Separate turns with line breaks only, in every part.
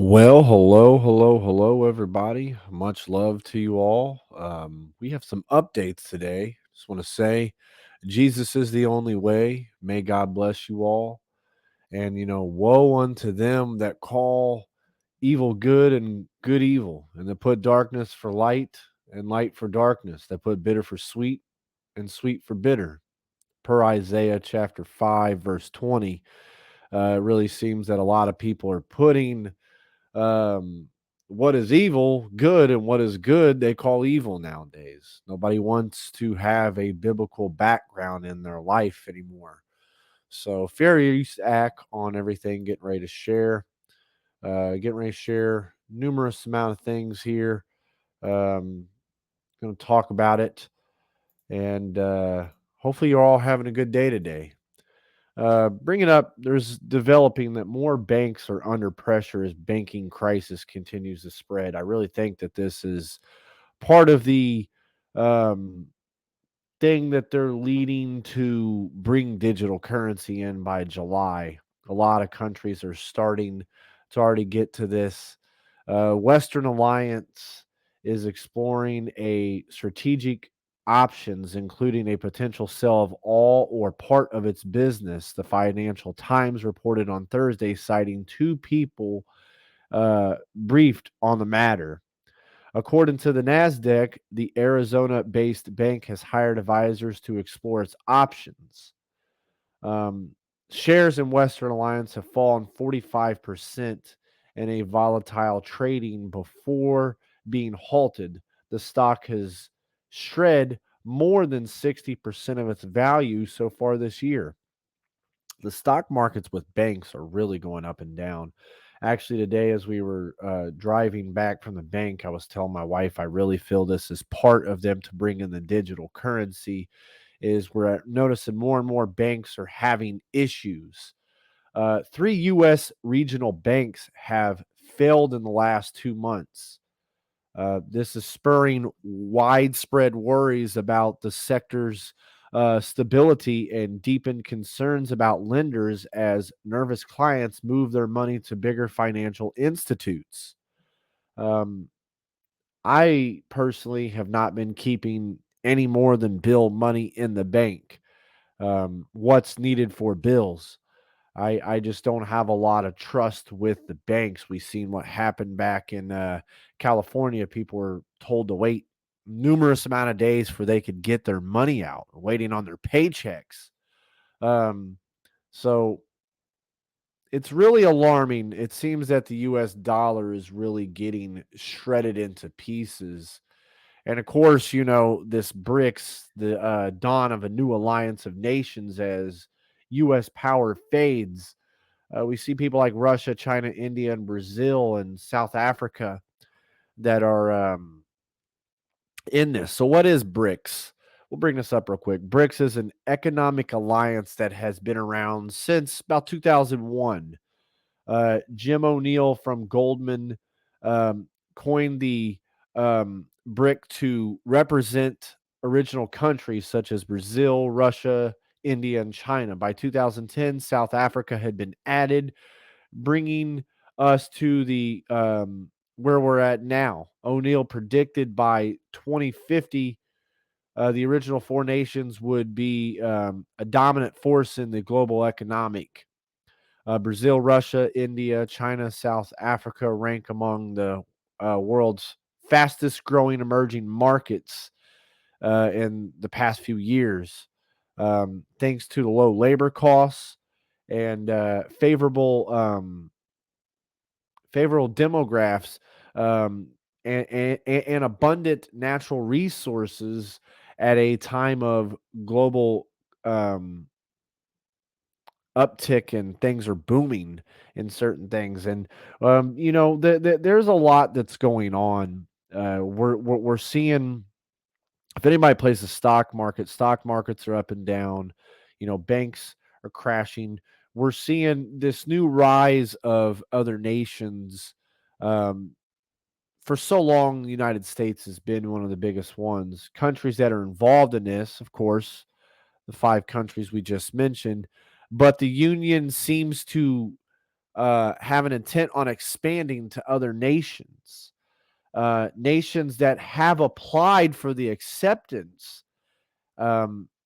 Well, hello, everybody. Much love to you all. We have some updates today. Just want to say Jesus is the only way. May God bless you all. And, woe unto them that call evil good and good evil, and that put darkness for light and light for darkness, that put bitter for sweet and sweet for bitter. Per Isaiah chapter 5, verse 20, it really seems that a lot of people are putting um, what is evil good, and what is good they call evil nowadays. Nobody wants to have a biblical background in their life anymore. So furious act on everything, getting ready to share numerous amount of things here. Um, going to talk about it, and hopefully you're all having a good day today. Bringing up, there's developing that more banks are under pressure as banking crisis continues to spread. I really think that this is part of the um, thing that they're leading to bring digital currency in by July. A lot of countries are starting to already get to this. Western Alliance is exploring a strategic options, including a potential sale of all or part of its business. The Financial Times reported on Thursday, citing two people briefed on the matter. According to the NASDAQ, the Arizona based bank has hired advisors to explore its options. Um, Shares in Western Alliance have fallen 45% in a volatile trading before being halted. The stock has shred more than 60% of its value so far this year. The stock markets with banks are really going up and down. Actually, today, as we were driving back from the bank, I was telling my wife I really feel this is part of them to bring in the digital currency. Is we're noticing more and more banks are having issues. Three U.S. regional banks have failed in the last 2 months. This is spurring widespread worries about the sector's stability and deepened concerns about lenders as nervous clients move their money to bigger financial institutes. Um, I personally have not been keeping any more than bill money in the bank. What's needed for bills? I just don't have a lot of trust with the banks. We've seen what happened back in California. People were told to wait numerous amount of days for they could get their money out, waiting on their paychecks. Um, so it's really alarming. It seems that the U.S. dollar is really getting shredded into pieces. And of course, this BRICS, the dawn of a new alliance of nations as U.S. power fades. We see people like Russia, China, India, and Brazil and South Africa that are in this. So, what is BRICS? We'll bring this up real quick. BRICS is an economic alliance that has been around since about 2001. Jim O'Neill from Goldman um, coined the BRIC to represent original countries such as Brazil, Russia, India, and China. By 2010, South Africa had been added, bringing us to the where we're at now. O'Neill predicted by 2050, the original four nations would be a dominant force in the global economic. Brazil, Russia, India, China, South Africa rank among the world's fastest growing emerging markets in the past few years, thanks to the low labor costs and favorable demographics, um, and abundant natural resources at a time of global um, uptick and things are booming in certain things. And there's a lot that's going on. We're seeing, if anybody plays the stock markets are up and down. Banks are crashing. We're seeing this new rise of other nations. Um, for so long, the United States has been one of the biggest ones. Countries that are involved in this, of course, the five countries we just mentioned, but the union seems to have an intent on expanding to other nations, nations that have applied for the acceptance.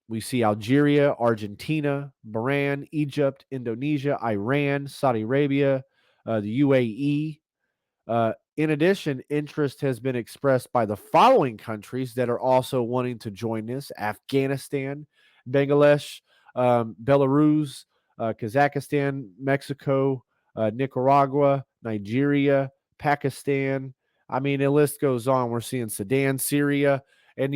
We see Algeria, Argentina, Bahrain, Egypt, Indonesia, Iran, Saudi Arabia, the UAE. In addition, interest has been expressed by the following countries that are also wanting to join this: Afghanistan, Bangladesh, Belarus, Kazakhstan, Mexico, Nicaragua, Nigeria, Pakistan. I mean, the list goes on. We're seeing Sudan, Syria. And,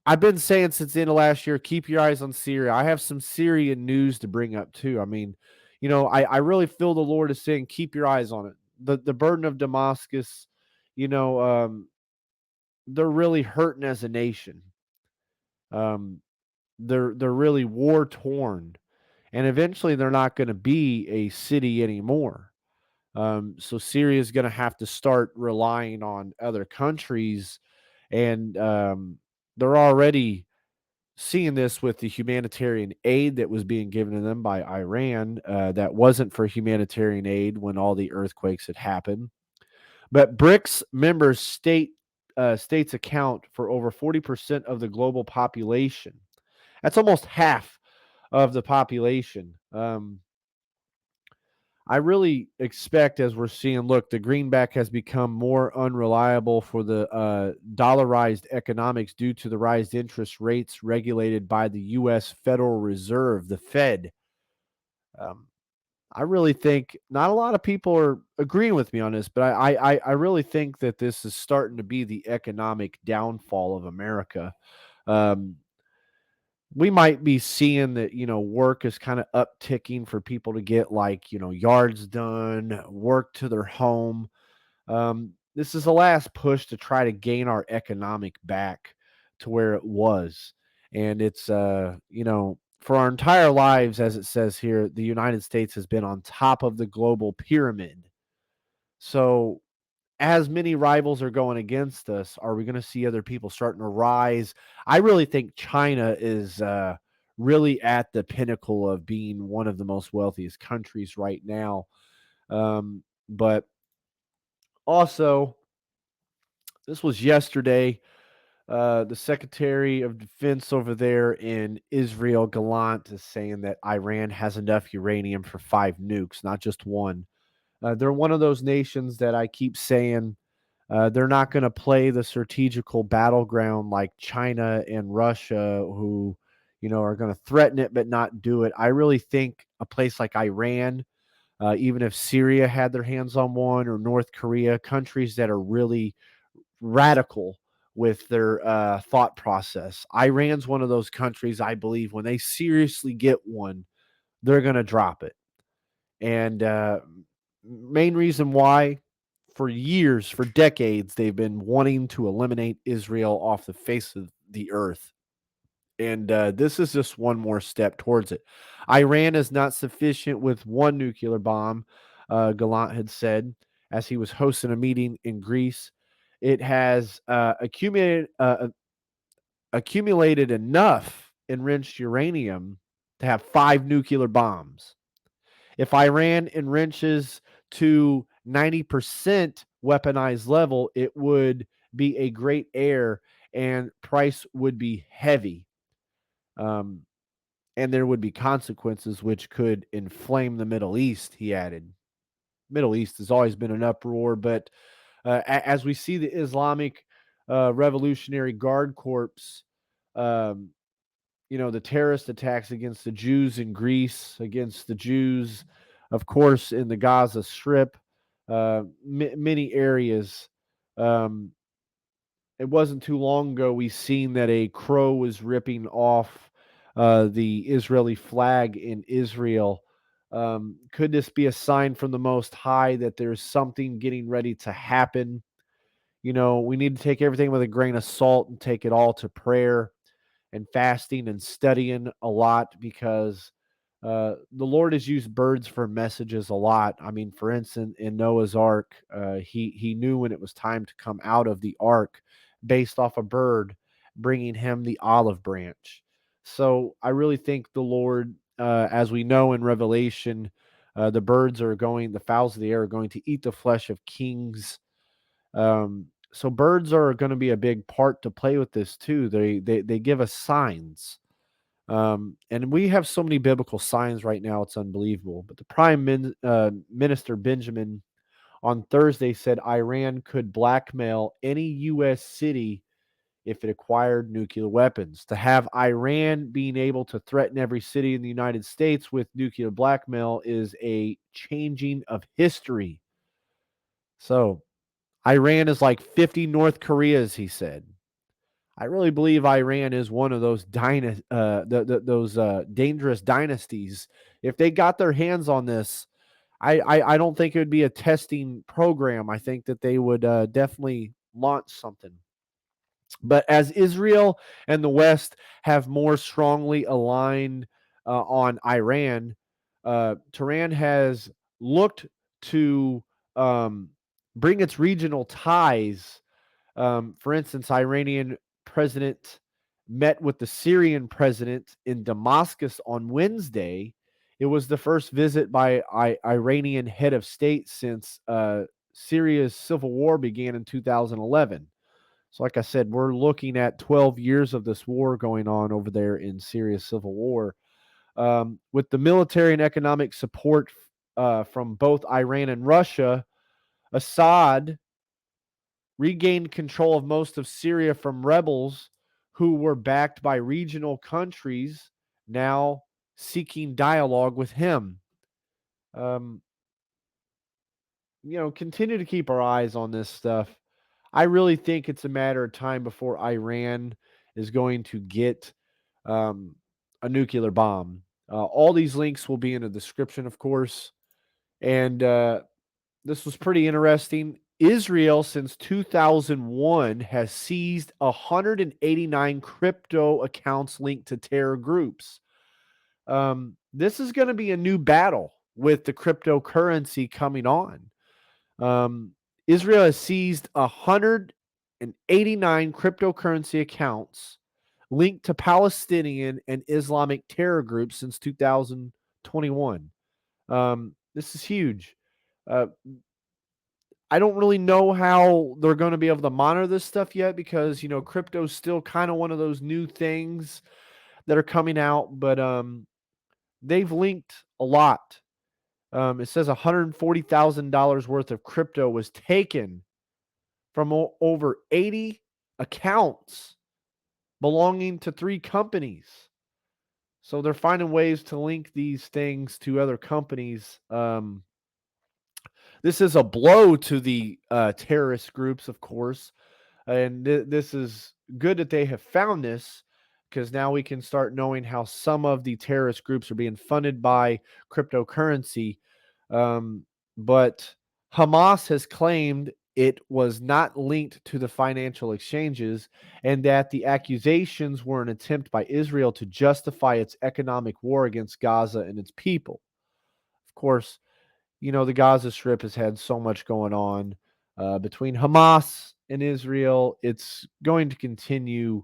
I've been saying since the end of last year, keep your eyes on Syria. I have some Syrian news to bring up too. I mean, I really feel the Lord is saying, keep your eyes on it. The burden of Damascus, you know, um, they're really hurting as a nation. Um, they're really war torn, and eventually they're not going to be a city anymore. So Syria is going to have to start relying on other countries, and they're already seeing this with the humanitarian aid that was being given to them by Iran, that wasn't for humanitarian aid when all the earthquakes had happened. But BRICS members states account for over 40% of the global population. That's almost half of the population. I really expect, as we're seeing, look, the greenback has become more unreliable for the dollarized economics due to the rise interest rates regulated by the U.S. Federal Reserve, the Fed. Um, I really think not a lot of people are agreeing with me on this, but I really think that this is starting to be the economic downfall of America. Um, we might be seeing that, work is kind of upticking for people to get, like, yards done, work to their home. This is the last push to try to gain our economic back to where it was. And it's, for our entire lives, as it says here, the United States has been on top of the global pyramid. So as many rivals are going against us, are we going to see other people starting to rise? I really think China is really at the pinnacle of being one of the most wealthiest countries right now. But also, this was yesterday. The Secretary of Defense over there in Israel, Gallant, is saying that Iran has enough uranium for 5 nukes, not just one. They're one of those nations that I keep saying, they're not going to play the strategical battleground like China and Russia, who, are going to threaten it but not do it. I really think a place like Iran, even if Syria had their hands on one, or North Korea, countries that are really radical with their thought process. Iran's one of those countries, I believe, when they seriously get one, they're going to drop it. And main reason why, for years, for decades, they've been wanting to eliminate Israel off the face of the earth. And this is just one more step towards it. Iran is not sufficient with one nuclear bomb, Gallant had said as he was hosting a meeting in Greece. It has accumulated enough enriched uranium to have 5 nuclear bombs. If Iran enriches to 90% weaponized level, it would be a great heir, and price would be heavy. Um, and there would be consequences which could inflame the Middle East, he added. Middle East has always been an uproar, but as we see the Islamic Revolutionary Guard Corps, um, the terrorist attacks against the Jews in Greece, against the Jews, of course, in the Gaza Strip, many areas. Um, it wasn't too long ago we seen that a crow was ripping off the Israeli flag in Israel. Could this be a sign from the Most High that there's something getting ready to happen? We need to take everything with a grain of salt and take it all to prayer and fasting and studying a lot, because the Lord has used birds for messages a lot. I mean, for instance, in Noah's Ark, he knew when it was time to come out of the ark based off a bird bringing him the olive branch. So I really think the Lord, as we know in Revelation, The fowls of the air are going to eat the flesh of kings. So birds are going to be a big part to play with this too. They give us signs. And we have so many biblical signs right now, it's unbelievable. But the Minister Benjamin on Thursday said Iran could blackmail any U.S. city if it acquired nuclear weapons. To have Iran being able to threaten every city in the United States with nuclear blackmail is a changing of history. So Iran is like 50 North Koreas, he said. I really believe Iran is one of those dangerous dynasties. If they got their hands on this, I don't think it would be a testing program. I think that they would definitely launch something. But as Israel and the West have more strongly aligned on Iran, Tehran has looked to bring its regional ties. For instance, Iranian president met with the Syrian president in Damascus on Wednesday. It was the first visit by Iranian head of state since Syria's civil war began in 2011. So, like I said, we're looking at 12 years of this war going on over there in Syria's civil war. With the military and economic support from both Iran and Russia, Assad regained control of most of Syria from rebels who were backed by regional countries now seeking dialogue with him. Um, Continue to keep our eyes on this stuff. I really think it's a matter of time before Iran is going to get um, a nuclear bomb. All these links will be in the description, of course. And this was pretty interesting. Israel, since 2001, has seized 189 crypto accounts linked to terror groups. This is going to be a new battle with the cryptocurrency coming on. Israel has seized 189 cryptocurrency accounts linked to Palestinian and Islamic terror groups since 2021. This is huge. Uh, I don't really know how they're going to be able to monitor this stuff yet because, crypto is still kind of one of those new things that are coming out, but they've linked a lot. It says $140,000 worth of crypto was taken from over 80 accounts belonging to 3 companies. So they're finding ways to link these things to other companies. This is a blow to the terrorist groups, of course. And this is good that they have found this because now we can start knowing how some of the terrorist groups are being funded by cryptocurrency. But Hamas has claimed it was not linked to the financial exchanges and that the accusations were an attempt by Israel to justify its economic war against Gaza and its people. Of course, the Gaza Strip has had so much going on between Hamas and Israel. It's going to continue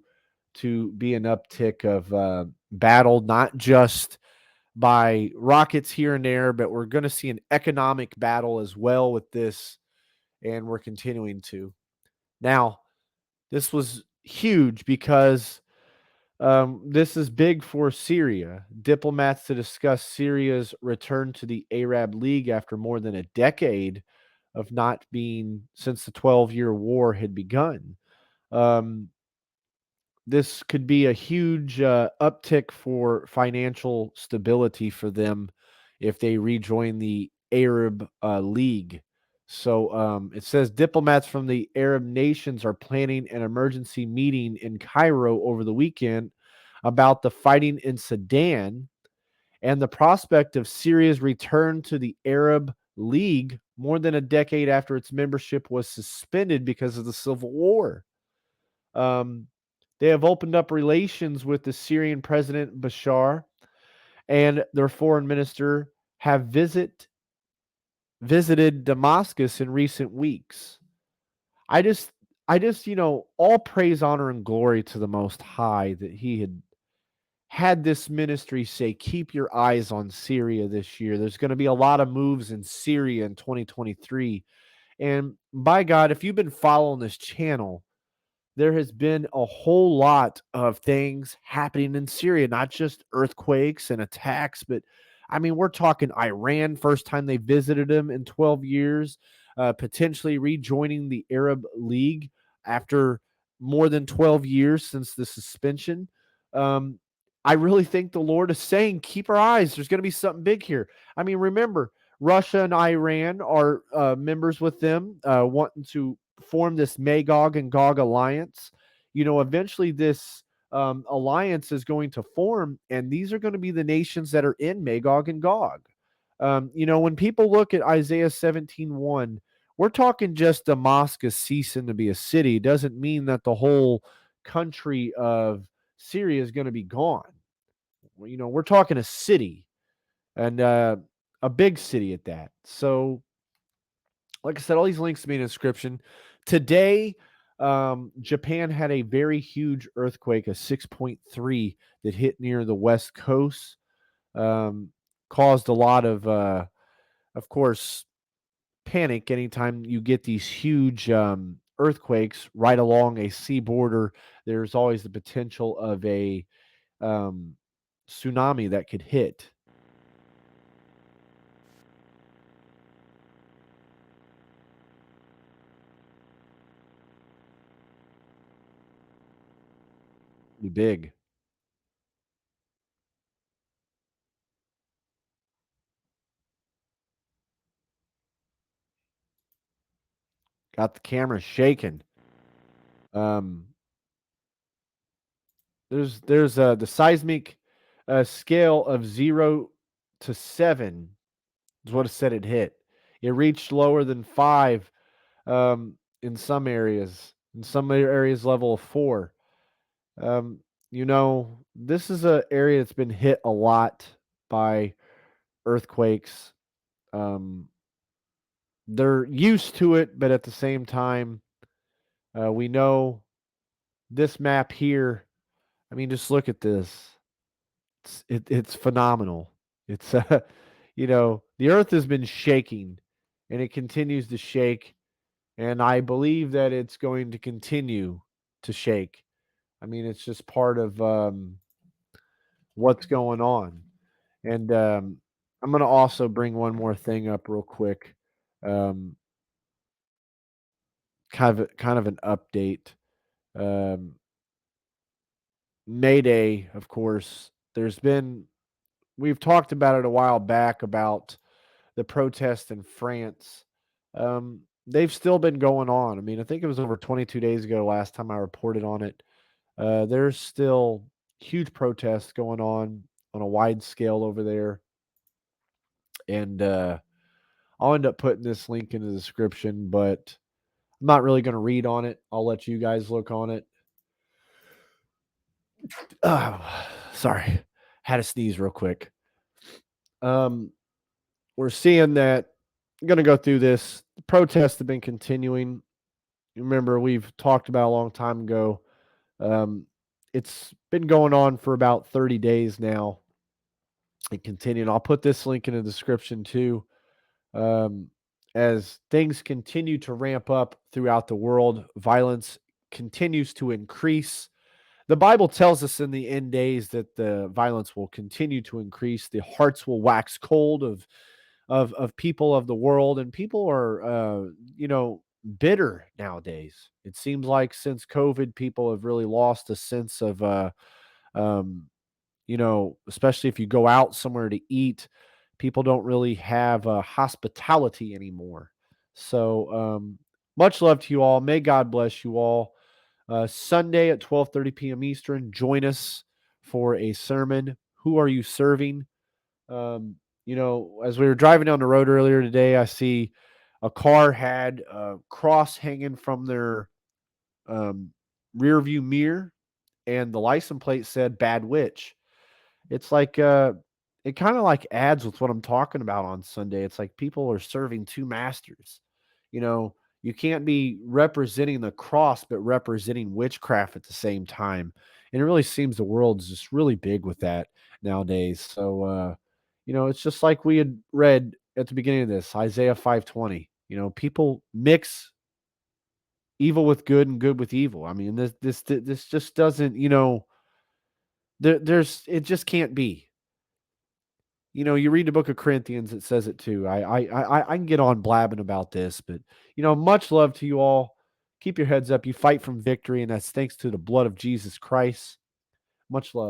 to be an uptick of battle, not just by rockets here and there, but we're going to see an economic battle as well with this, and we're continuing to. Now, this was huge because this is big for Syria. Diplomats to discuss Syria's return to the Arab League after more than a decade of not being since the 12-year war had begun. Um, this could be a huge uptick for financial stability for them if they rejoin the Arab League. So it says diplomats from the Arab nations are planning an emergency meeting in Cairo over the weekend about the fighting in Sudan and the prospect of Syria's return to the Arab League more than a decade after its membership was suspended because of the civil war. They have opened up relations with the Syrian President Bashar and their foreign minister have visited Damascus in recent weeks. I just, all praise, honor, and glory to the Most High that He had had this ministry say, keep your eyes on Syria this year. There's going to be a lot of moves in Syria in 2023. And by God, if you've been following this channel, there has been a whole lot of things happening in Syria, not just earthquakes and attacks, but I mean, we're talking Iran, first time they visited them in 12 years, potentially rejoining the Arab League after more than 12 years since the suspension. Um, I really think the Lord is saying, keep our eyes. There's going to be something big here. I mean, remember, Russia and Iran are members with them, wanting to form this Magog and Gog alliance. Eventually this alliance is going to form, and these are going to be the nations that are in Magog and Gog. When people look at Isaiah 17:1, we're talking just Damascus ceasing to be a city. It doesn't mean that the whole country of Syria is going to be gone. We're talking a city, and a big city at that. So like I said, all these links to be in the description. Today, Japan had a very huge earthquake, a 6.3 that hit near the west coast. Um, Caused a lot of course, panic anytime you get these huge earthquakes right along a sea border. There's always the potential of a um, tsunami that could hit. Be big. Got the camera shaking. Um, there's the seismic scale of 0 to 7 is what it said it hit. It reached lower than 5 in some areas. In some areas, level of 4. Um, this is a area that's been hit a lot by earthquakes. Um, they're used to it, but at the same time, we know this map here. I mean, just look at this. It's phenomenal. It's the earth has been shaking, and it continues to shake, and I believe that it's going to continue to shake. I mean, it's just part of what's going on. And I'm going to also bring one more thing up real quick. Um, kind of an update. Um, Mayday, of course. We've talked about it a while back about the protests in France. They've still been going on. I mean, I think it was over 22 days ago last time I reported on it. There's still huge protests going on a wide scale over there. And I'll end up putting this link in the description, but I'm not really going to read on it. I'll let you guys look on it. Oh, sorry. Had to sneeze real quick. Um, we're seeing that I'm going to go through this. The protests have been continuing. Remember, we've talked about a long time ago. Um, it's been going on for about 30 days now and continuing. I'll put this link in the description too. Um, as things continue to ramp up throughout the world, violence continues to increase. The Bible tells us in the end days that the violence will continue to increase. The hearts will wax cold of people of the world, and people are bitter nowadays. It seems like since COVID, people have really lost a sense of um, especially if you go out somewhere to eat, people don't really have hospitality anymore. So much love to you all. May God bless you all. Sunday at 12:30 p.m. Eastern, join us for a sermon. Who are you serving? As we were driving down the road earlier today, I see a car had a cross hanging from their um, rear view mirror, and the license plate said "Bad Witch." It's like it kind of like adds with what I'm talking about on Sunday. It's like people are serving two masters. You know, you can't be representing the cross but representing witchcraft at the same time. And it really seems the world's just really big with that nowadays. So, it's just like we had read at the beginning of this, Isaiah 5:20. People mix evil with good and good with evil. I mean, this just doesn't, it just can't be. You read the book of Corinthians, it says it too. I can get on blabbing about this, but much love to you all. Keep your heads up. You fight from victory, and that's thanks to the blood of Jesus Christ. Much love.